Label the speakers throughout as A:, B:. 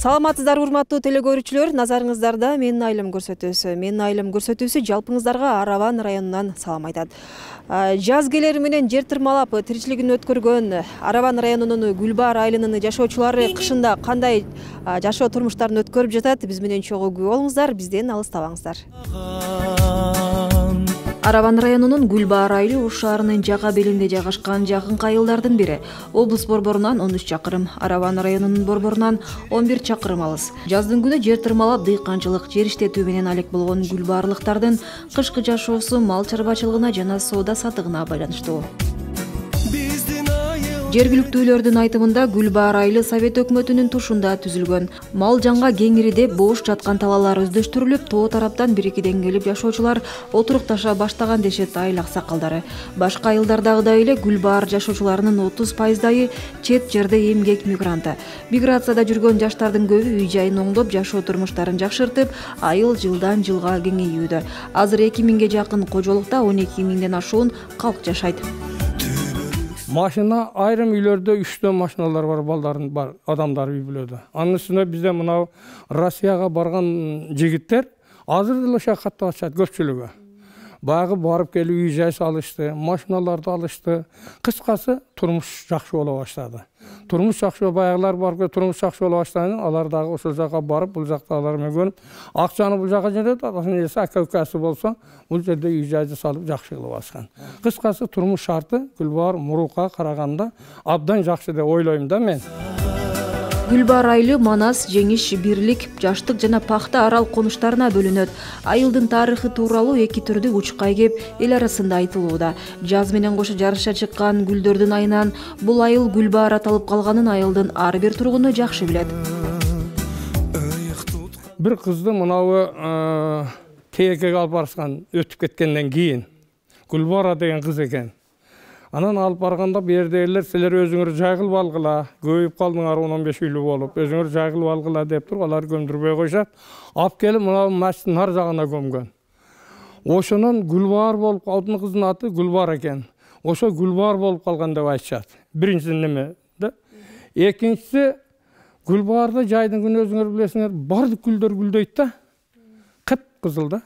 A: Саламатсыздар урматтуу телекөрүүчүлөр, назарыңыздарда Менин айылым көрсөтүүсү. Менин айылым көрсөтүүсү жалпыңыздарга Араван районунан салам айтат. Жаз келери менен жер тырмалап тиричилигин өткөргөн Араван районунун Гүлбаар айылынын жашоочулары кышында кандай жашоо турмуштарын өткөрүп жатат? Биз менен чогуу күбө болуңуздар, бизден алыстабаңыздар. Араван районунун Гүлбаар айылы Ош шаарынын жака белинде жайгашкан жакынкы айылдардын бири. Облус борборунан 13 чакырым, Араван районунун борборунан 11 чакырым алыс. Жаздын күнү жер тырмалап дыйканчылык, жер иштетүү менен алек болгон гүлбаарлыктардын кышкы жашоосу мал чарбачылыгына жана соода сатыгына байланыштуу. Жергиликтүүлөрдүн айтымында Гүлбаар айылы Совет өкмөтүнүн тушунда түзүлгөн. Мал жанга кеңириде бош жаткан талаалар өздөштүрүлүп, тоо тараптан бир-экиден келип жашоочулар отурукташа баштаган дешет айыл аксакалдары. Башка айылдардагыдай эле Гүлбаар жашоочуларынын 30% чет жерде эмгек мигранты. Миграцияда жүргөн жаштардын көбү үй жайын оңдоп, жашоо турмуштарын жакшыртып, айыл жылдан жылга кеңейүүдө. Азыр 2000ге жакын кожолукта 12 миңден ашуун калк жашайт.
B: Машина айрым үйлөрдө 3 машиналар бар, балдарын бар, адамдар үй бүлөдө. Анын үстүнө бизде мынау Россияга барган жигиттер азыр деле ошо каттап атышат көпчүлүгү. Багы барып келип үй жай салышты, машиналарды алышты. Кыскасы турмуш жакшы боло баштады. Турмуш жакшы баягылар барып турмуш жакшы боло баштаган, алар дагы ошол жака барып, бул жакта алар менен көнүп, акчаны бул жака жөнөтүп, анан эсе ака-укасы болсо, бул жерде үй жайды салып жакшы кылып башкан. Кыскасы турмуш шарты Гүлбаар мурукка караганда абдан жакшы деп ойлойм да мен.
A: Гүлбаар айылы Манас, Жеңиш, Бирлик, Жаштык жана Пахта арал конуштарына бөлүнөт. Айылдын тарыхы тууралуу эки түрдүү учкай кеп эл арасында айтылууда. Жаз менен кошо жарыша чыккан гүлдөрдүн айынан бул айыл Гүлбаар аталып калганын айылдын ар бир тургуну жакшы билет.
B: Бир кызды мынабы Кээкеге алып барышкан, өтүп кеткенден кийин. Гүлбаара деген кыз экен. Анан алып барганда бердегилер силер өзүңөр жай кылып алгыла, көбөйүп калдыңар 10-15 үйлүү болуп, өзүңөр жай кылып алгыла деп туруп, алар көмдүрбөй койшат. Алып келип мына мачтын ар жагына көмгөн. Ошонун Гүлбаар болуп, алдын кыздын аты Гүлбаар экен. Ошо Гүлбаар болуп калган деп айтышат. Биринчиси неме да? Экинчиси Гүлбаарда жайдын күнү өзүңөр билесиңер, бардык гүлдөр гүлдөйт да. Кып-кызыл да.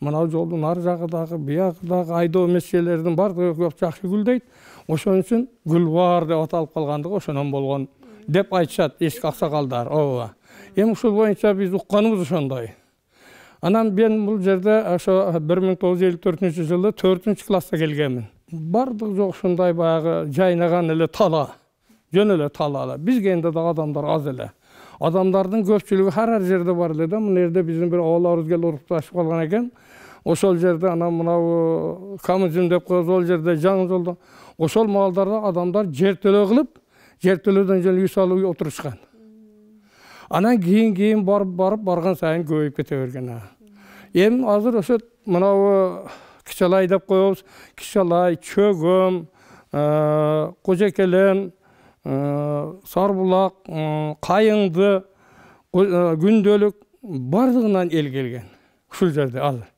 B: Мына жолдун ар жагыдагы, биягыдагы айдоо мескелердин бардыгы көп жакшы гүлдөйт. Ошон үчүн Гүлбаар деп аталып калгандыгы ошондон болгон деп айтышат эски аксакалдар. Ооба. Эми ушул боюнча биз укканыбыз ошондой. Анан мен бул жерде ошо 1954-жылы 4-класста келгенмин. Бардык жок ушундай баягы жайнаган эле тала. Жөн эле тала. Бизге энди да адамдар аз эле. Адамдардын көпчүлүгү ар жерде бар эле да. Мына жерде биздин бир оолорубуз келип урукташып калган экен. Ошол жерде анан мынау камызым деп коебуз, ол жерде жаңы жолдо. Ошол маалдарда адамдар жер төлөө кылып, жер төлөөдөн жөн үй салып отурушкан. Анан кийин барган сайын көбөйүп кете берген. Эми азыр ошо мынау Кичалай деп коебуз. Кичалай, Чөгөм, Кожекелем, Сарбулак, Кайыңды, Күндөлүк бардыгынан эл келген. Ушул жерде азыр.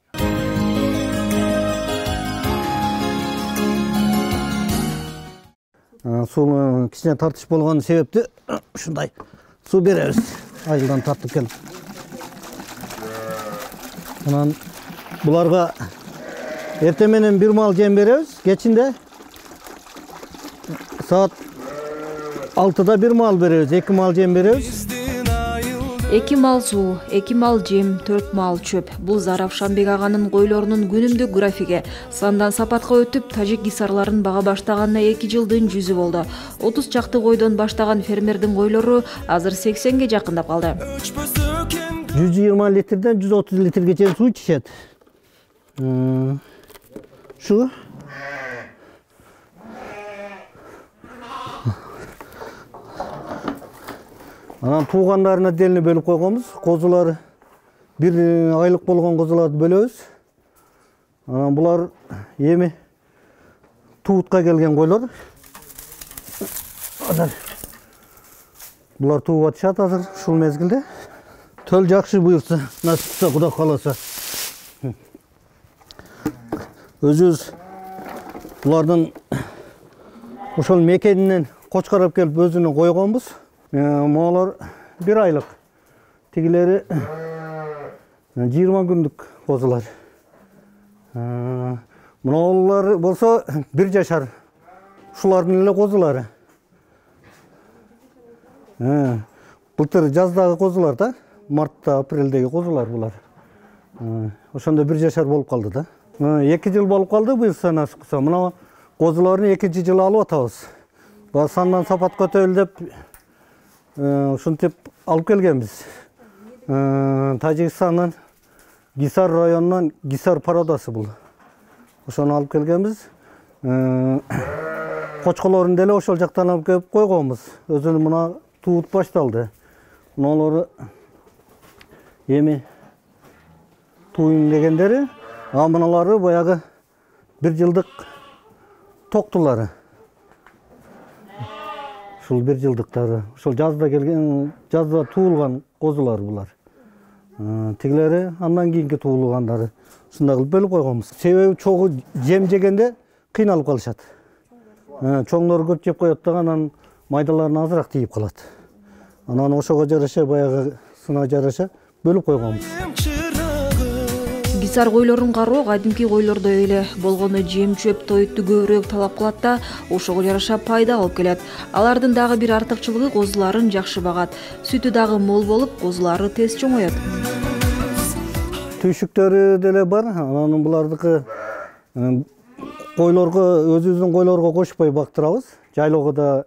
C: Суу кичине тартыш болгон себепти ушундай суу беребиз. Айылдан тартып келип. Анан буларга эртең менен бир мал жем беребиз, кечинде саат 6-да бир мал беребиз, 2 мал жем беребиз.
A: 2 мал суу, 2 мал жем, 4 мал чөп. Бул Заравшанбек аганын койлорунун күнүмдүк графиги. Сандан сапатка өтүп, тажик гисарларын бага баштаганына 2 жылдын жүзү болду. 30 чакты койдон баштаган фермердин койлору азыр 80ге жакындап калды.
C: 120 литрден 130 литрге чейин суу ичишет. Шу Анан туугандарын отдельно бөлүп койгонбуз. Козулар бир айлык болгон козуларды бөлөбүз. Анан булар эми туутка келген койлор. Азыр булар тууп атышат азыр ушул мезгилде. Төл жакшы буйрса, насипсе Кудай кааласа. Өзүбүз булардын ошол мекенинен кочкарап келип өзүнө койгонбуз. Малар 1 айлык. Тигилери 20 күндүк козулар. Мыналар болсо 1 жашар. Ушулардын эле козулары. Былтыр жаздагы козулар да, мартта, апрелдеги козулар булар. Ошондо 1 жашар болуп калды да. 2 жыл болуп калды быйыл санаскысы. Мына козуларды 2-нчи жылы алып атабыз. Баа сандан сапат көтөрүл деп ушинтип алып келгенбиз. Тажикстандан, Гисар районунан Гисар пародасы бул. Ошону алып келгенбиз. Кочколорун деле ошол жактан алып келип койгонбуз. Өзүнүн мына туут башталды. Мыналары эми туйун дегендери, мыналары баягы 1 жылдык токтулары. Ушул 1 жылдыктары. Ушул жазда келген, жазда туулган козулар булар. Тигилери андан кийинки туулгандары. Ушундай кылып бөлүп койгонбуз. Себеби чогуу жем жегенде кыйналып калышат. Чоңдор көп жеп коет дагы, анан майдаларын азыраак тийип калат. Анан ошого жараша, баягы сына жараша бөлүп койгонбуз.
A: Гисар койлорун кароо кадимки койлордой эле болгону жем чөп тоютту көбүрөөк талап кылат да, ошого жараша пайда алып келет. Алардын дагы бир артыкчылыгы козуларын жакшы багат. Сүтү дагы мол болуп, козулары тез чоңоет.
C: Түйшүктөрү деле бар. Анан булардыкы койлорго, өзүбүздүн койлорго кошпой бактырабыз. Жайлоого да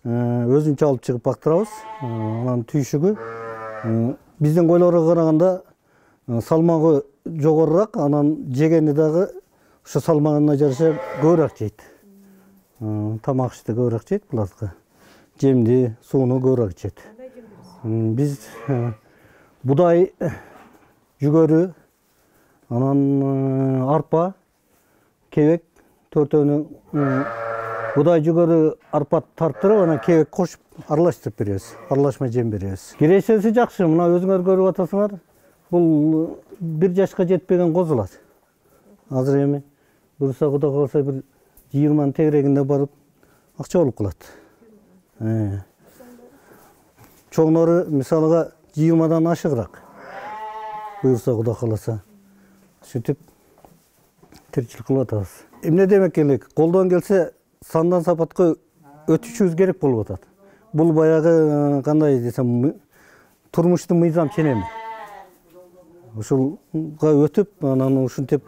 C: өзүнчө алып чыгып бактырабыз. Анан түйшүгү биздин койлорго караганда салмагы жогорураак, анан жегени дагы ошо салмагына жараша көбүрөөк жейт. Тамак ишти көбүрөөк жейт булардыкы. Жемди, сууну көбүрөөк ичет. Биз будай, жүгөрү, анан арпа, кебек, төртөөнү будай, жүгөрү, арпа тарттырып, анан кебек кошуп аралаштырып беребиз. Аралашма жем беребиз. Кирешеси жакшы. Мына өзүңөр көрүп атасыңар. Бул 1 жашка жетпеген козулар. Азыр эми буюрса Кудай кааласа бир 20 тегерегинде барып акча болуп калат. Чоңдору мисалга 20дан ашыгыраак. Буюрса Кудай кааласа. Сүтүп тиричилик кылып атабыз. Эмне демек элек? Колдон келсе сандан сапатка өтүшүбүз керек болуп атат. Бул баягы кандай десем, турмуштун мыйзам ченеми. Ушулга өтүп, анан ушинтип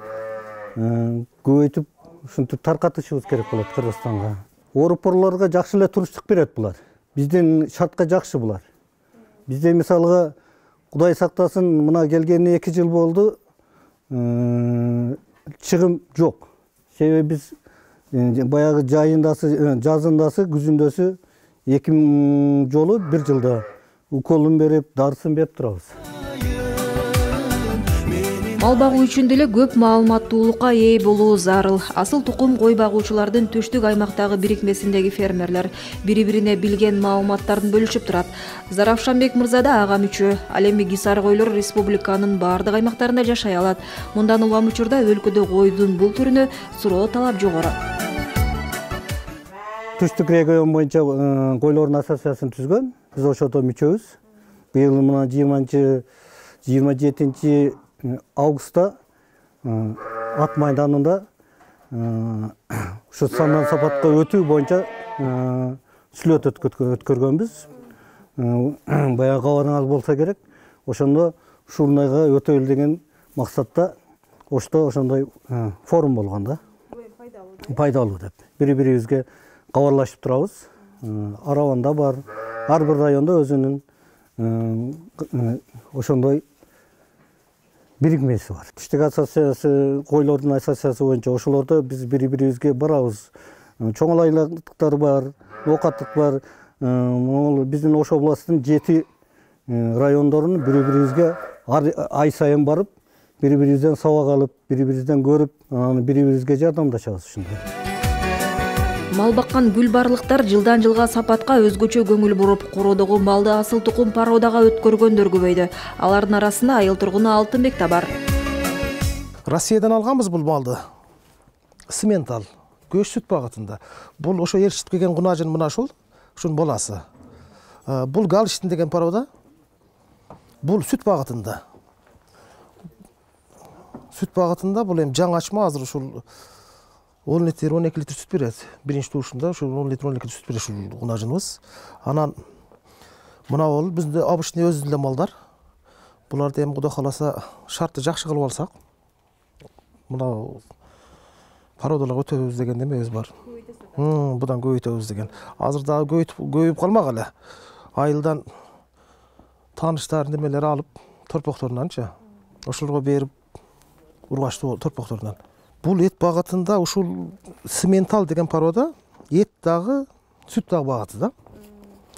C: көбөйтүп, ушинтип таркатышыбыз керек болот Кыргызстанга. Орупорлорго жакшы эле туруштук берет булар. Биздин шартка жакшы булар. Бизде мисалга Кудай сактасын, мына келгенине 2 жыл болду. Чыгым жок. Себеби биз баягы жайындасы, жазындасы, күзүндөсү 2 жолу 1 жылда уколун берип, дарысын берип турабыз.
A: Мал багуу үчүн деле көп маалыматтуулукка ээ болуу зарыл. Асыл тукум кой багуучулардын Түштүк аймактагы бирикмесиндеги фермерлер бири-бирине билген маалыматтарын бөлүшүп турат. Заравшанбек мырза да ага мүчө. Ал эми Гисар койлор республиканын бардык аймактарында жашай алат. Мындан улам учурда өлкөдө койдун бул түрүнө суроо талап жогору.
C: Түштүк регион боюнча койлордун ассоциациясын түзгөн. Биз ошодо мүчөбүз. Быйыл мына 27 августта ат майданында ушу сандан сапатка өтүү боюнча сүлөт өткөргөнбүз. Баягы кабарыңар болсо керек. Ошондо ушундайга өтөлү деген максатта ошондой форум болгон да. Пайдалуу деп. Бири-бирибизге кабарлашып турабыз. Арабанда бар. Ар бир райондо өзүнүн ошондой бирикмеси бар. Түштүк ассоциациясы, койлордун ассоциациясы боюнча ошолордо биз бири-бирибизге барабыз. Чоңалайлыктар бар, оокаттык бар. Биздин Ош областынын 7 райондорун бири-бирибизге ай сайын барып, бири-бирибизден сабак алып, бири-бирибизден көрүп, бири-бирибизге жардамдашабыз ушундай.
A: Мал баккан гүлбарлыктар жылдан жылга сапатка өзгөчө көңүл буруп, короодогу малды асыл тукум пародага өткөргөндөр көбөйдү. Алардын арасында айыл тургуну Алтынбек да бар.
D: Россиядан алганбыз бул малды. Симентал, көч сүт багытында. Бул ошо ээрчитип келген кунажын мына ушунун баласы. Бул Галштин деген порода. Бул сүт багытында. Süt bağıtında бұл жаңы açma азыр ушул 10 литр 12 литр süt берет. Биринчи туушунда ушул 10 литр 12 литр süt берет ушул унажыныбыз. Анан мына бол бизде обычный өзүндө малдар. Буларды эми Кудай кааласа шартты жакшы кылып алсак, мына породалар өтөбүз деген немебиз бар. Будан көбөйтөбүз деген. Азыр дагы көбөйүп калмак эле. Айылдан тааныштар немелер алып, торпокторунанчы ошолорго берип ургаштуу торпокторунан. Бул эт багытында ушул Симентал деген порода эт дагы, сүт дагы багыты да.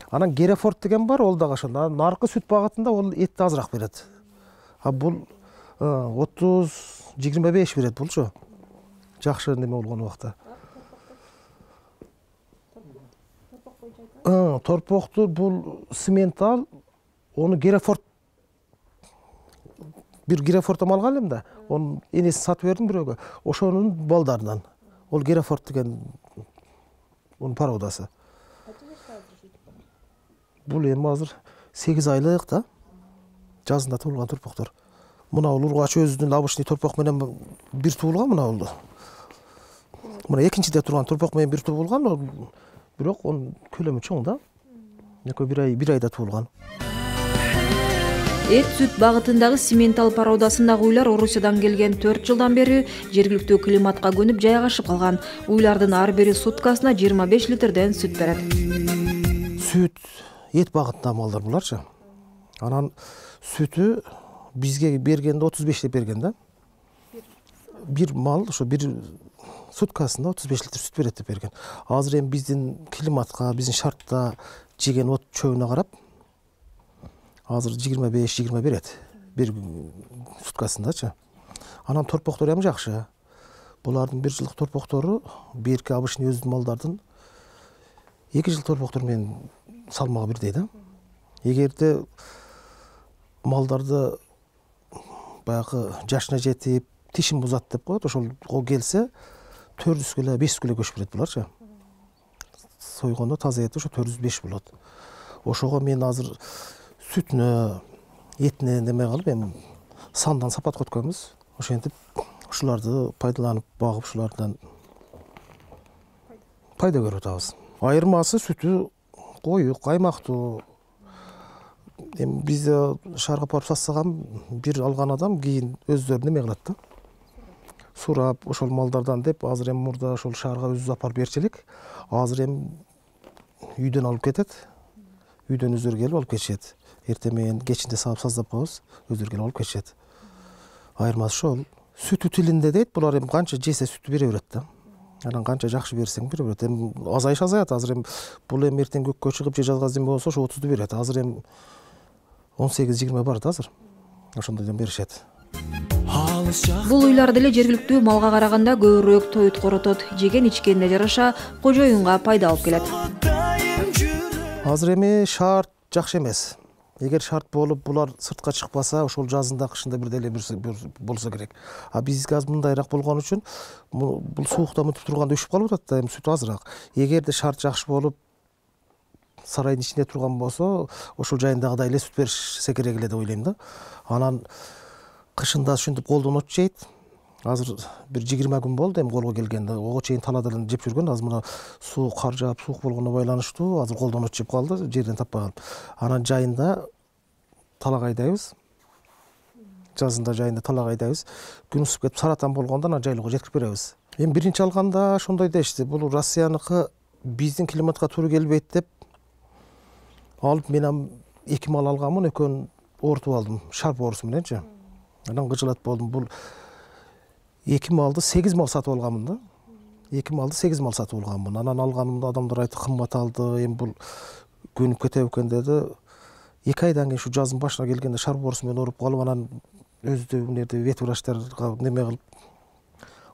D: Анан Герефорд деген бар, ол дагы ошондо. Наркы сүт багытында ол этти азыраак берет. А бул 30-25 берет булчу. Жакшы неме болгон убакта. Торпокту бул Симентал, onu Герефорд bir Герефорд алган элем да. Onu энеси сатып бердим бирөөгө. Ошонун балдарынан. Ол Герефорд деген onun пародасы. Бул эми азыр 8 айлык да. Жазында туулган торпоктор. Мына ол ургач өзүнүн обычный торпок менен бир туулган мына болду. Мына экинчиде турган торпок менен бир туулган, бирок onun көлөмү чоң да. Bir ayda туулган.
A: Эт сүт багытындагы Симентал породасындагы уйлар Орусиядан келген 4 жылдан бери жергиликтүү климатка көнүп жайгашып калган. Уйлардын ар бири суткасына 25 литрден сүт берет.
D: Сүт, эт багытындагы малдар буларчы. Анан сүтү бизге бергенде 35 деп берген да. Bir mal ошо bir суткасында 35 литр сүт берет деп берген. Азыр эми биздин климатка, биздин шартта жеген от чөбүнө карап, азыр 25-20 берет. Bir суткасындачы. Анан торпоктор эми жакшы. Булардын 1 жылдык торпоктору берки обычный өзүнүн малдардын 2 жыл торпоктор менен салмагы бирдей да. Эгерде малдарды баягы жашына жетип, тишин бузат деп коет, ошол келсе 400 кило, 500 кило көчүп берет буларчы. Сойгондо таза эти ошо 405 болот. Ошого мен азыр сүтүнө, этине неме кылып, эми сандан сапат көткөнбүз. Ошентип ушуларды пайдаланып, багып ушулардан пайда көрүп атабыз. Айырмасы сүтү коюк, каймактуу. Эми бизде шаарга барып сатсагам, бир алган адам кийин өздөрү неме кылат да. Сурап, ошол малдардан деп, азыр эми мурда ошол шаарга өзүбүз апарып берчү элек. Азыр эми үйдөн алып кетет. Үйдөн өздөрү келип алып кетишет. Эртең менен кечинде саап саздап коебуз, өздөрү келип алып кетишет. Айырмасы ошол. Сүтү тилинде дейт, булар эми канча жесе сүтү бере берет да. Анан канча жакшы берсең бере берет. Эми азайыш азаят. Азыр эми бул эми эртең көккө чыгып же жазга зим болсо ошо 30ду берет. Азыр эми 18-20 бар да азыр. Ошондойдон беришет.
A: Бул уйлар деле жергиликтүү малга караганда көбүрөөк тоют коротот. Жеген ичкенине жараша кожоюнга пайда алып келет.
D: Азыр эми шарт жакшы эмес. Эгер шарт болуп булар сыртка чыкпаса, ошол жазында кышында бир деле болсо керек. А бизге аз мындайраак болгон үчүн бул суукта мынтип турганда өшүп калып атат да, эми сүт азыраак. Эгерде шарт жакшы болуп сарайдын ичинде турган болсо, ошол жайындагыдай эле сүт берсе керек эле деп ойлойм да. Анан кышында ушинтип колдон от жейт. Азыр бир 20 күн болду эми колго келгенде. Ого чейин таладан жеп жүргөн. Азыр мына суу кар жаап суук болгоно байланыштуу. Азыр колдон от жеп калды, жерден таппаган. Анан жайында талак айдайбыз. Жазында жайында талак айдайбыз. Күн ысып кетип саратан болгондо анан жайлоого жеткирип беребиз. Эми биринчи алганда ошондой дешти. Бул Россияныкы биздин климатка туура келбейт деп алып мен 2 мал алганмын, экөөнүн ортуп алдым. Шарп оорусу мененчи. Анан кыжылат болдум. Бул 2 малды 8 мал сатып алганмын да. 2 малды 8 мал сатып алганмын. Анан алганымда адамдар айтты кымбат алды, эми бул көнүп кетет экен деди. 2 айдан кийин ушу жаздын башына келгенде шарп оорусу менен ооруп калып, анан өзү эмнеде вет врачтарга неме кылып,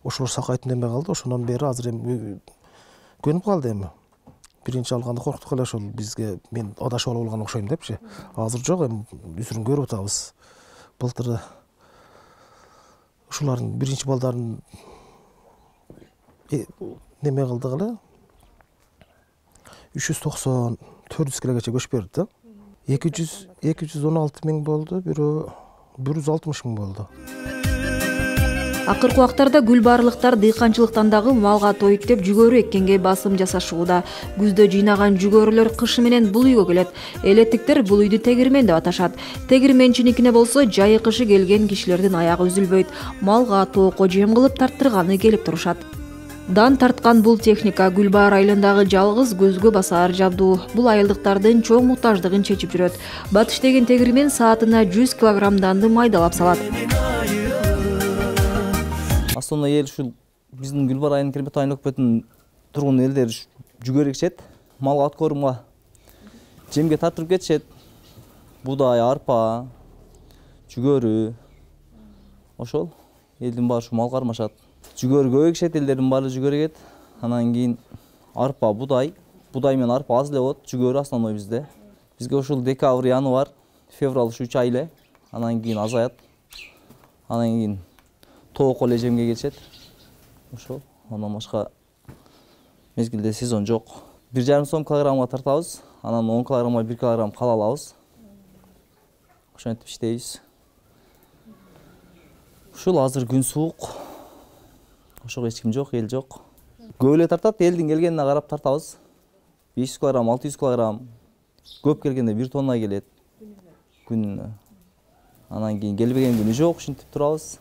D: ошолор сакайтып неме калды. Ошондон бери азыр эми көнүп калды эми. Биринчи алганда корктук эле ошол бизге мен адашып алып алган окшойм депчи. Азыр жок, эми үзүрүн көрүп атабыз. Былтыр ушулардын биринчи балдарын неме кылдык эле 390-400 килогача көчүп берди да. 216 миң болду, бирөө 160 миң болду.
A: Акыркы убактарда гүлбаарлыктар дыйканчылыктан дагы малга тойт деп жүгөрү эккенге басым жасашууда. Күздө жыйнаган жүгөрүлөр кышы менен бул үйгө келет. Элеттиктер бул үйдү тегирмен деп аташат. Тегирменчиникине болсо жайы кышы келген кишилердин аягы үзүлбөйт. Малга тоокко жем кылып тарттырганы келип турушат. Дан тарткан бул техника Гүлбаар айылындагы жалгыз көзгө басаар жабдуу. Бул айылдыктардын чоң муктаждыгын чечип жүрөт. Батыш деген тегирмен саатына 100 кг данды майдалап салат.
E: Основной ел ушул биздин Гүлбаар айылынын Кермет айыл өкмөтүнүн тургун элдери жүгөрү ичет. Малга ат корумга жемге тартырып кетишет. Будай, арпа, жүгөрү. Ошол элдин баары ушу мал кармашат. Жүгөрү көп эгишет, элдердин баары жүгөрү эгет. Анан кийин арпа, будай менен арпа аз эле болот. Жүгөрү основной бизде. Бизге ушул декабрь, январь, февраль ушу 3 ай эле. Анан кийин азаят. Анан кийин тоокко эле жемге келишет. Ошол. Андан башка мезгилде сезон жок. 1,5 сом килограммга тартабыз. Анан 10 килограммга 1 килограмм кала алабыз. Ошентип иштейбиз. Ушул азыр күн суук. Ошого эч ким жок, эл жок. Көп эле тартат, элдин келгенине карап тартабыз. 500 килограмм, 600 килограмм. Көп келгенде 1 тонна келет. Күнүнө. Анан кийин келбеген күнү жок, ушинтип турабыз.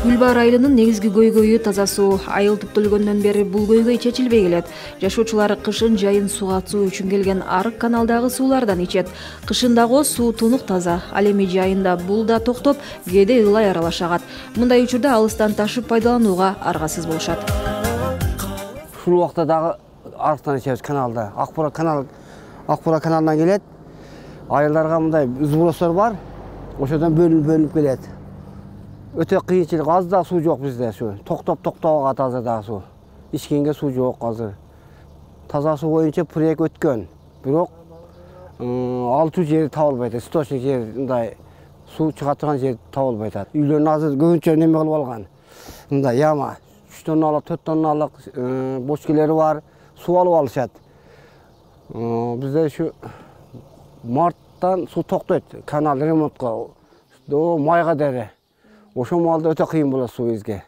A: Гүлбаар айылынын негизги көйгөйү таза суу. Айыл түптөлгөндөн бери бул көйгөй чечилбей келет. Жашоочулар кышын жайын суга суу үчүн келген арык каналдагы суулардан ичет. Кышындагы суу тунук таза. Ал эми жайында бул да токтоп, кээде ылай аралаш агат. Мындай учурда алыстан ташып пайдаланууга аргасыз болушат.
F: Ушул убакта дагы арыктан ичебиз каналда. Акбура каналынан келет. Айылдарга мындай сброслор бар. Ошодон бөлүнүп келет. Өтө кыйынчылык, аз да суу жок бизде. Токтоп агат азыр дагы суу. Ичкенге суу жок азыр. Таза суу боюнча проект өткөн. Бирок алтуу жери табылбайт. Источник жер мындай суу чыга турган жер табылбайт. Үйлөрүн азыр көбүнчө неме кылып алган. Мындай яма 3 тонналык, 4 тонналык бочкелери бар. Суу алып алышат. Бизде ушу марттан суу токтойт. Канал ремонтко. Майга дере. Ошол маалда өтө кыйын болот суу бизге.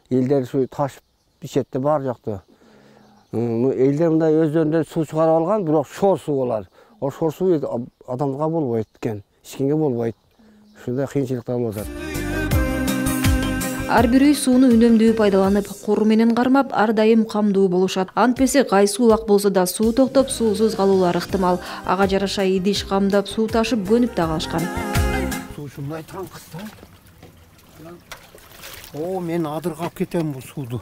F: Элдер суу ташып ичет бар жокто. Элдер мындай өздөрүнөн суу чыгарып алган, бирок шор суу болот. Ошол суу адамга болбойт экен, ичкенге болбойт. Ушундай кыйынчылыктар болот.
A: Ар бир үй сууну үнөмдүү пайдаланып, кору менен кармап, ар дайым камдуу болушат. Антпесе кайсы убак болсо да суу токтоп, суусуз калуулар ыктымал. Ага жараша идиш камдап, суу ташып, көнүп да калышкан.
G: Суу ушундай таңкыста. Мен адырга алып кетем бул сууду.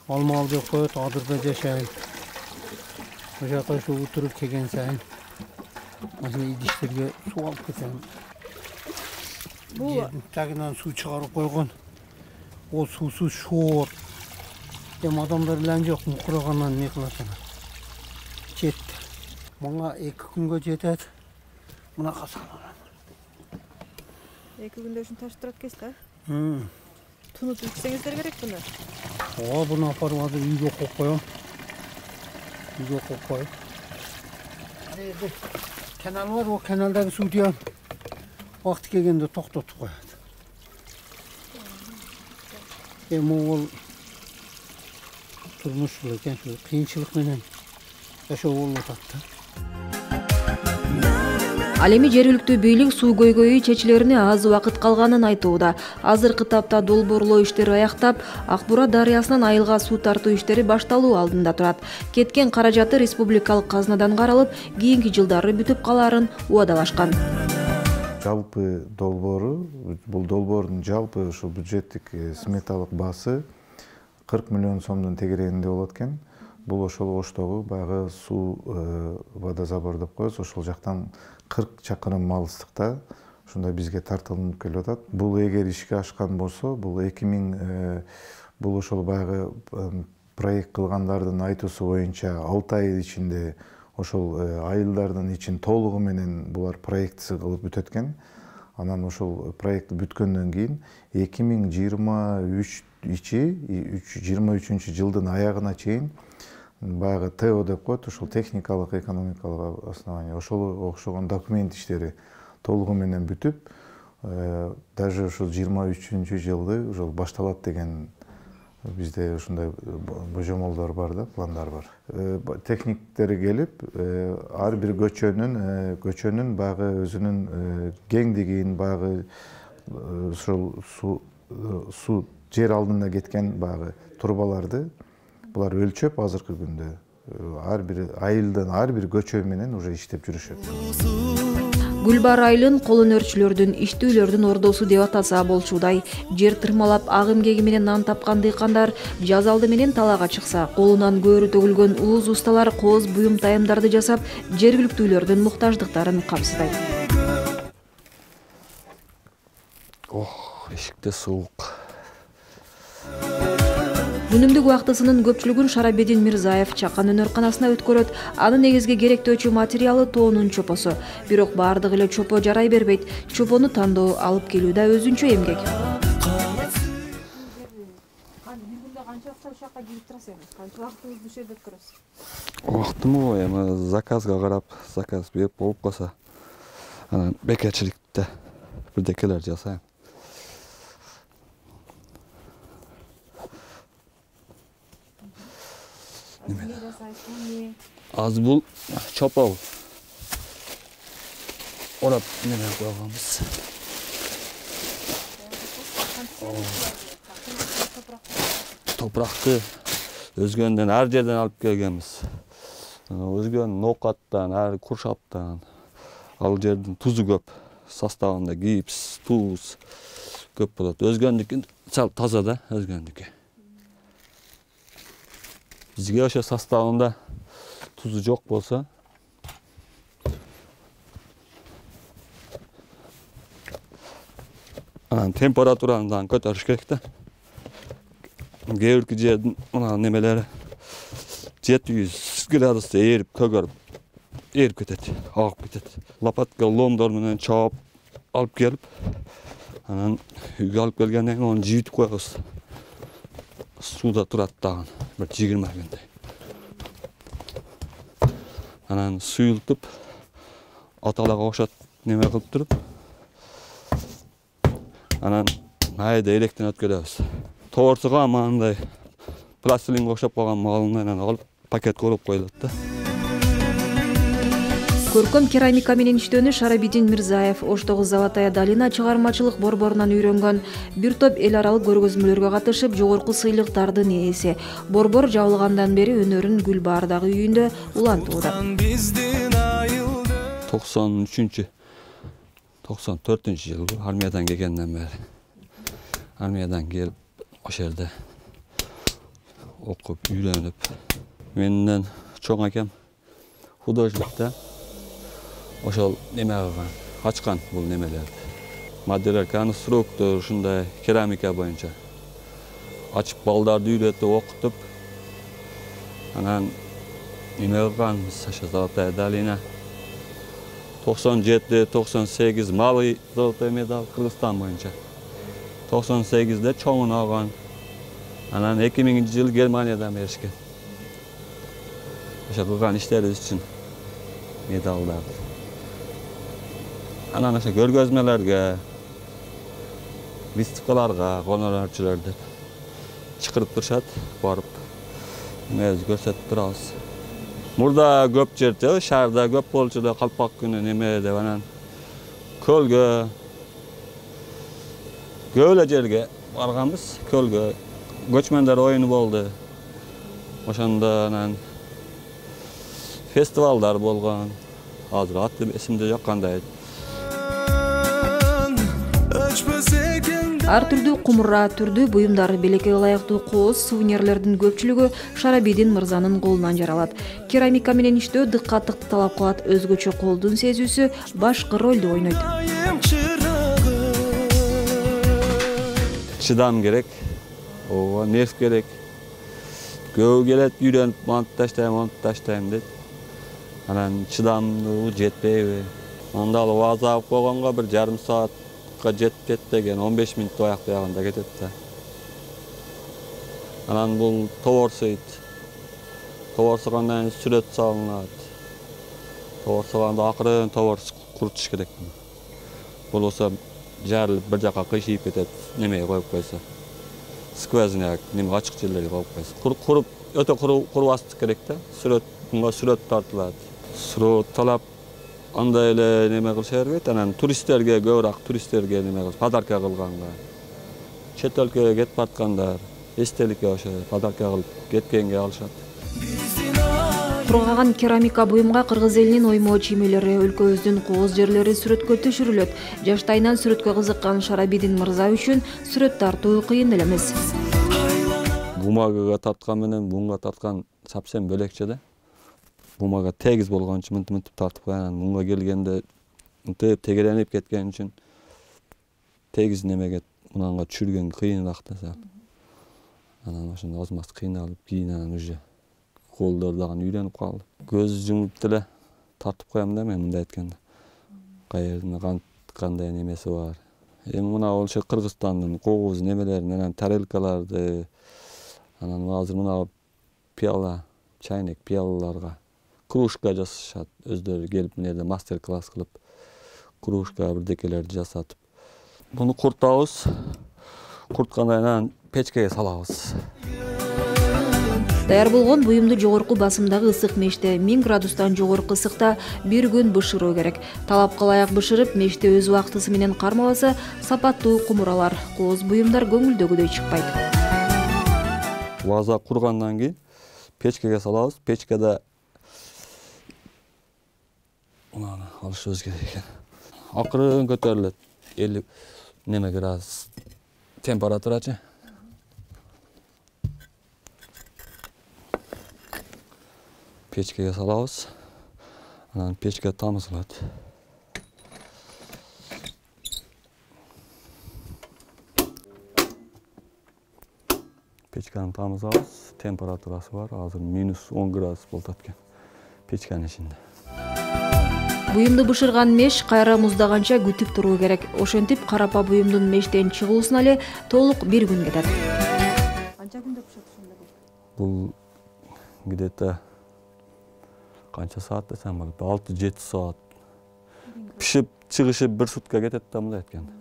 G: Алмал жок коет, адырда жашайм. Ошол жака ушу утуруп келген сайын машина идиштерге суу алып кетем. Бул тагынан суу чыгарып койгон. Ол суусуз шоор. Адамдар билен жок, мукурагандан не кылат ана. Жетти. Мага 2 күнгө жетет. Мынага салам.
A: 2 күндө ушун ташып турат экенсиз да? Тунуп ичсеңиздер керек буну.
G: Буну апарып азыр үйгө коюп коем. Үйгө коюп коюп. Канал бар, о каналдагы сууду вакыт келгенде токтотуп коет. Могул турмуш экен, кыйынчылык менен жашоо болуп атат да.
A: Ал эми жергиликтүү бийлик суу көйгөйү чечилерине аз убакыт калганын айтууда. Азыркы тапта долбоорлоо иштери аяктап, Акбура дарыясынан айылга суу тартуу иштери башталуу алдында турат. Кеткен каражаты республикалык казнадан каралып, кийинки жылдары бүтүп калаарын убадалашкан.
H: Жалпы долбоору, бул долбоордун жалпы ушул бюджеттик сметалык баасы 40 миллион сомдун тегерегинде болот экен. Бул ошол Оштогу баягы суу водозабор деп коебуз, ошол жактан 40 чакырым алыстыкта ушундай бизге тартылып келип атат. Бул эгер ишке ашкан болсо, бул 2000 бул ошол баягы проект кылгандардын айтуусу боюнча 6 ай ичинде ошол айылдардын ичин толугу менен булар проектси кылып бүтөт экен. Анан ошол проект бүткөндөн кийин 2023 жылдын аягына чейин баягы ТО деп коет, ушул техникалык экономикалык основание, ошол окшогон документ иштери толугу менен бүтүп, даже ушул 23-жылды ошол башталат деген бизде ушундай божомолдор бар да, пландар бар. Техниктер келип, ар бир көчөнүн баягы өзүнүн кеңдигин, баягы ушул су жер алдында кеткен баягы трубаларды булар өлчөп азыркы күндө ар бир айылдан ар бир көчө менен уже иштеп жүрүшөт.
A: Гүлбар айылын кол өнөрчүлөрдүн, иштүүлөрдүн ордосу деп атаса болчудай. Жер тырмалап агым кеги менен нан тапкан дыйкандар жаз алды менен талаага чыкса, колунан көөрү төгүлгөн ууз усталар кооз буюм тайымдарды жасап, жергиликтүүлөрдүн муктаждыктарын камсыздайт.
I: Эшикте суук.
A: Күнүмдүк убактысынын көпчүлүгүн Шарабидин Мирзаев чакан өнөрканасына өткөрөт. Анын негизги керектөөчү материалы тоонун чопосу. Бирок баардыгы эле чопо жарай бербейт. Чопону тандоо, алып келүү да өзүнчө эмгек.
I: Убактымы эми заказга карап, заказ берип болуп калса, анан бекерчиликте бирдекелер жасайм. Az bul çopal. Orap neler koyacağımız. Topraktı özgönden her yerden alıp gelgemiz. Özgön nokattan, her kurşaptan, al yerden tuzu köp. Sastavında gips, tuz köp болады. Özgöndeki sal taza da özgöndeki. Bizge ошо составында tuzu жок болсо, анан температураны көтөрүш керек да. Кээ бирки жердин мына немелери 700 градуста эрип, көгөрүп, эрип кетет, агып кетет. Лопатка ломдор менен чаап алып келип, анан үйгө алып келгенден кийин аны жибитип коебуз. Suda турат дагы bir 20 күндөй. Анан суюлтуп, аталага окшот неме кылып туруп, анан айда электен өткөрөбүз. Тоорсуга мындай пластилинге окшоп калган малынан алып пакетке уруп коюлат да.
A: Көркөм керамика менен иштөөнү Шарабидин Мирзаев Оштогу Золотая долина чыгармачылык борборунан үйрөнгөн. Бир топ эл аралык көргөзмөлөргө катышып, жогорку сыйлыктардын ээси. Борбор жабылгандан бери өнөрүн Гүлбаардагы үйүндө улантууда.
I: 93-94-жылы армиядан келгенден бери. Армиядан келип, ошол жерде окуп, үйрөнүп. Менден чоң акем художникта. Ошол неме кылган, ачкан бул немелерди. Материал конструктор ушундай керамика боюнча. Ачып балдарды үйрөтүп, окутуп, анан неме кылганбыз, ошо Золотая долина. 97-98 малый золотой медаль Кыргызстан боюнча. 98-де чоңун алган. Анан 2000-жылы Германиядан беришкен. Ошо кылган иштерибиз үчүн медалдарды. Анан ошо көргөзмөлөргө, выставкаларга, конорчулар деп чакырып турушат, барып эмебизди көрсөтүп турабыз. Мурда көп жерде, шаарда көп болчу да, калпак күнү неме деп анан көлгө, көп жерге барганбыз, көлгө көчмөндөр оюну болду. Ошондо анан фестивалдар болгон. Азыр аты эсимде жок кандай.
A: Ар түрдүү кумура, түрдүү буюмдар, белекке ылайыктуу кооз, сувенирлердин көпчүлүгү Шарабидин мырзанын колунан жаралат. Керамика менен иштөө дыккаттыкты талап кылат, өзгөчө колдун сезүүсү башкы ролду ойнойт.
I: Чыдам керек, нерв керек. Көө келет, үйрөнүп, монтаж таштайм дейт. Анан чыдамдуу жетпейби? Анда алып азап койгонго бир жарым саатка жетет деген 15 мүнөттө аяктаганда кетет да. Анан бул тоорсойт Tovarsagandan süret salınat. Tovarsaganda akırın towars kurutish kerek. Bolsa jarılıp bir jaka kıyşıyıp ketet, nemeye koyup koysa. Skvaznak, neme açık yerlerge koyup koysa. Kurup, öte kurubastık kerek de, bunga süret tartılat. Süret talap, anda ele neme kılşar get, anan turistlerge, görak turistlerge neme kılşar, padarka kılganga. Çet өлkөгө кетип бараткандар, эстеликке ошо подарка кылып кеткенге алышат.
A: Кургаган керамика буюмга кыргыз элинин оймо чиймелери, өлкөбүздүн кооз жерлери сүрөткө түшүрүлөт. Жаштайынан сүрөткө кызыккан Шарабидин мырза үчүн сүрөт тартуу кыйын эле эмес.
I: Бумагага тарткан менен мунга тарткан совсем бөлекче да. Бумага тегиз болгон үчүн мынтип тартып коён. Мунга келгенде мынтип тегеренип кеткен үчүн тегиз немеге мынанга түшүргөн кыйыныраак да сал. Анан ошондо азмаз кыйналып, кийин анан уже колдор дагы үйрөнүп калды. Көз жумуп деле тартып коем да мен мындай айтканда. Кандай немеси бар. Эми мына ошо Кыргызстандын кооз немелерин, анан тарелкаларды, анан азыр мына пиала, чайнек пиалаларга кружка жасашат. Өздөрү келип мына мастер-класс кылып, кружка бирдекелерди жасатып. Bunu kurtağız. Kurtkandan печкеге салабыз.
A: Даяр болгон буюмду жогорку басымдагы ысык меште 1000 градустан жогорку ысыкта бир күн бышыруу керек. Талапка ылайык бышырып, меште өз убактысы менен кармабаса, сапаттуу кумуралар, кооз буюмдар көңүлдөгүдөй чыкпайт.
I: Ваза кургандан кийин печкеге салабыз. Печкеде мына алышыбыз керек экен. Акырын көтөрүлөт. 50 neme gradus temperaturaçı. Peçkeye salabız. Anан peçke tamızlat. Peçkenin tamızabız. Temperaturası var. Hazır -10 gradus boltatken. Peçkenin içinde.
A: Буюмду бышырган меш кайра муздаганча күтүп туруу керек. Ошентип карапа буюмдун мештен чыгуусуна эле толук бир күн кетет. Канча күндө пышат ушунда
I: бул? Где-то канча саат десем болот? 6-7 саат. Пишип чыгышы 1 сутка кетет да мындай айтканда.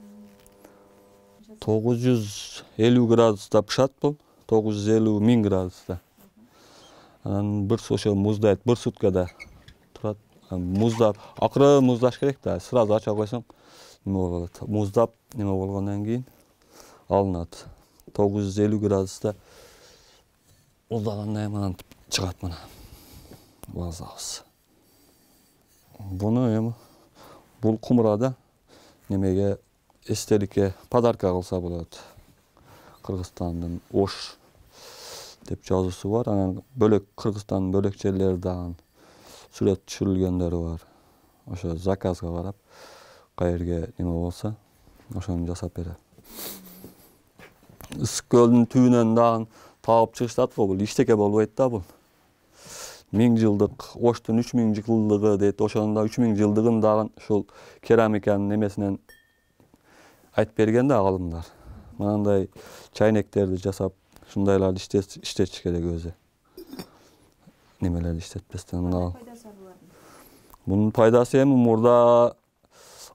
I: 950 градуста пышат бул. 950 1000 градуста. Анан бир ошо муздайт 1 суткада турат. Muzdap, akırı muzdaş gerek de sırada aça koysam neme bolot. Muzdap neme bolgandan keyin alınat. 950 gradusta muzdagandan hemen çıgat mana. Vazabız. Bunu hem bul kumrada nemege estelikке padarka kılsa bolot. Kırgızstandın oş dep жазуусу var. Anан bölek Kırgızstandın bölek жерleri dağın süret düşürülgenleri var. Oşo zakazga barap, qayerge neme bolsa, oşonu jasap berer. Isık gölünün tüyünen dağın tağıp çıkıştat bul, işteke bolbayt da bul. 1000 жылдык, Oştun 3000 жылдыгы deyt, oşonun da 3000 жылдыгын dağın şol keramikanın nemesinden ayt bergen de alımlar. Manday çayneklerdi jasap, şundaylardı iştetиш kerek özü. Nemelerdi iştetpesden al. Bunun paydası hem burada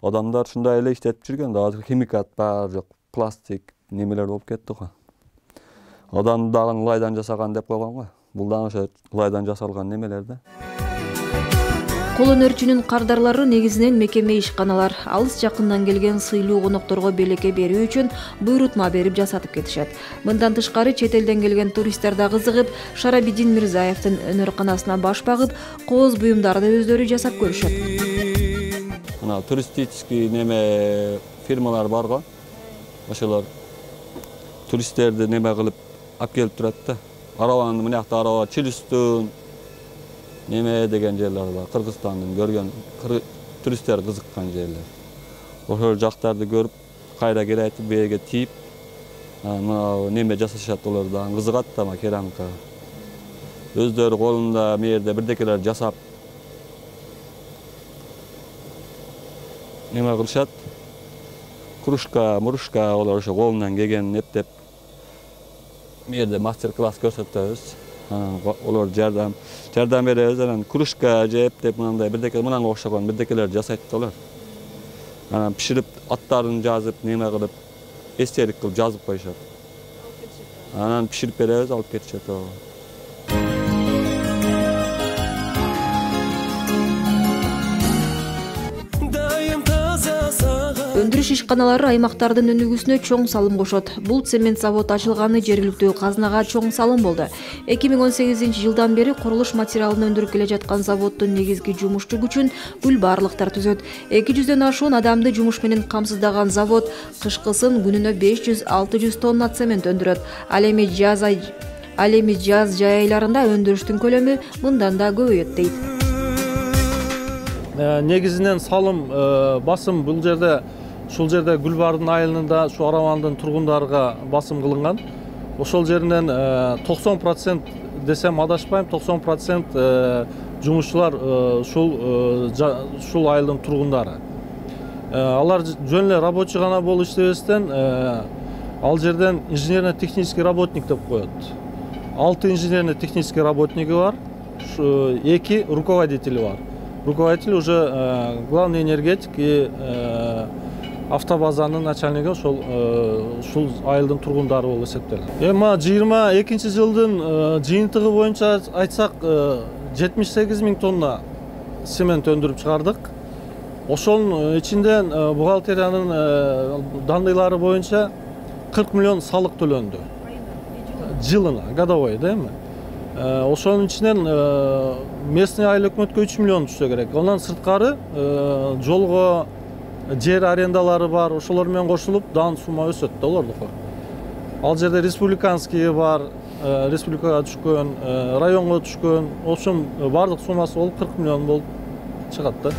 I: adamlar şunday ele işletip жүрген, daha химикат бар, жоқ plastik nemeler болып кетті ғой. Адам дагы ылайдан жасаган деп койгон го. Бул дагы ошо ылайдан жасалган немелерде.
A: Кол өнөрчүнүн кардарлары негизинен мекеме ишканалар алыс жакындан келген сыйлуу конокторго белекке берүү үчүн буйрутма берип жасатып кетишет. Мындан тышкары чет элден келген туристтер да кызыгып, Шарабидин Мирзаевдин өнөр-канасына баш багып, кооз буюмдарды өздөрү жасап көрүшөт.
I: Мына туристический неме фирмалар бар го. Ошолор туристтерди неме кылып алып келип турат да. Арабанын мынакта араба Чилүстүн неме деген жерлер бар. Кыргызстандын көргөн туристтер кызыккан жерлер. Ошол жактарды көрүп, кайра кире айтып берге тийип, мына неме жасашат олар да кызыгат да керамика. Өздөрү колунда мерде бирдекелер жасап неме кылышат. Кружка, мурушка олар ошо колунан келген эптеп мерде мастер-класс көрсөтөбүз. Olar jardam berебиз, анан кружка жеп деп мындай бирдеке мынага окшогон бирдекелерди жасайт алар. Анан пиширип аттарын жазып, неме кылып, эстелик кылып жазып коюшат. Анан пиширип беребиз, алып кетишет.
A: Өндүрүш ишканалары аймактардын өнүгүүсүнө чоң салым кошот. Бул цемент завод ачылганы жергиликтүү казынага чоң салым болду. 2018-жылдан бери курулуш материалын өндүрүп келе жаткан заводдун негизги жумушчу күчүн гүлбаарлыктар түзөт. 200дөн ашуун адамды жумуш менен камсыздаган завод кышкысын күнүнө 500-600 тонна цемент өндүрөт. Ал эми жаз жай айларында өндүрүштүн көлөмү мындан да көбөйөт дейт.
J: Негизинен салым басым бул жерде ушул жерде Гүлбаардын айылында ушу Аравандын тургундарга басым кылынган. Ошол жеринен 90% десем адашпайм, 90% жумушчулар ушул айылдын тургундары. Алар жөн эле рабочий гана болуп иштебестен ал жерден инженерно-технический работник деп коет. 6 инженерно-технический работниги бар, 2 руководители бар. Руководитель уже главный энергетик и автобазанын начальниги ушул айылдын тургундары болуп эсептелет. Эми 22-жылдын жыйынтыгы боюнча айтсак 78 000 тонна цемент өндүрүп чыгардык. Ошонун ичинден бухгалтериянын данныйлары боюнча 40 миллион салык төлөндү. Жылына, годовой, да эми. Ошонун ичинен местный айыл өкмөткө 3 миллион түшсө керек. Ондан сырткары жолго жер арендалары бар, ошолор менен кошулуп дан сумма өсөт да олордуку. Ал жерде республиканский бар, республикага түшкөн, районго түшкөн, ошон бардык суммасы болуп 40 миллион болуп чыгат да.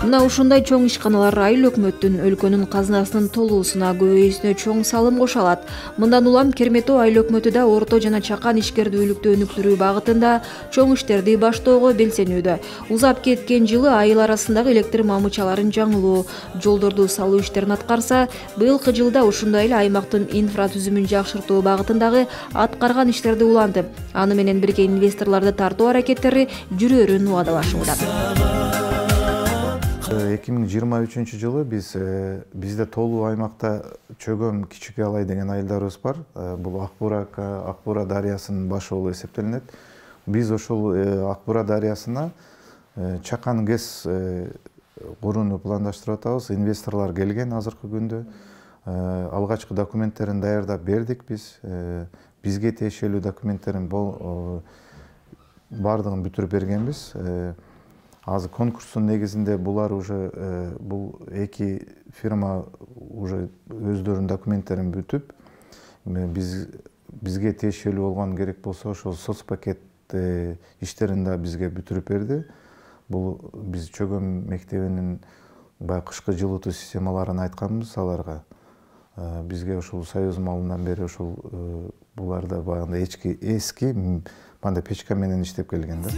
A: Мына ушундай чоң ишканалар айыл өкмөттүн өлкөнүн казынасынын толуусуна көбөйүүсүнө чоң салым кошо алат. Мындан улам Кермето айыл өкмөтү да орто жана чакан ишкердүүлүктү өнүктүрүү багытында чоң иштерди баштоого белсенүүдө. Узап кеткен жылы айыл арасындагы электр мамычаларын жаңылоо, жолдорду салуу иштерин аткарса, быйылкы жылда ушундай эле аймактын инфратүзүмүн жакшыртуу багытындагы аткарган иштерди улантып, аны менен бирге инвесторлорду тартуу аракеттери жүрөөрүн убадалашууда.
H: 2023 жылы бизде толуу аймакта Чөгөм Кичике Алай деген айылдарыбыз бар. Бул Акбура дарыясынын башы болуп эсептелинет. Биз ошол Акбура дарыясына чакан ГЭС курууну пландаштырып атабыз. Инвесторлор келген азыркы күндө. Алгачкы документтерин даярдап бердик биз. Бизге тиешелүү документтерин бардыгын бүтүрүп бергенбиз. Азыр конкурстун негизинде булар уже бул эки фирма уже өздөрүнүн документтерин бүтүп, бизге тиешелүү болгон керек болсо ошол соцпакет иштерин да бизге бүтүрүп берди. Бул биз Чөгөм мектебинин баягы кышкы жылытуу системаларын айтканбыз аларга. Бизге ошол Союз малынан бери ошол буларда баягындай эски мындай печка менен иштеп келген да.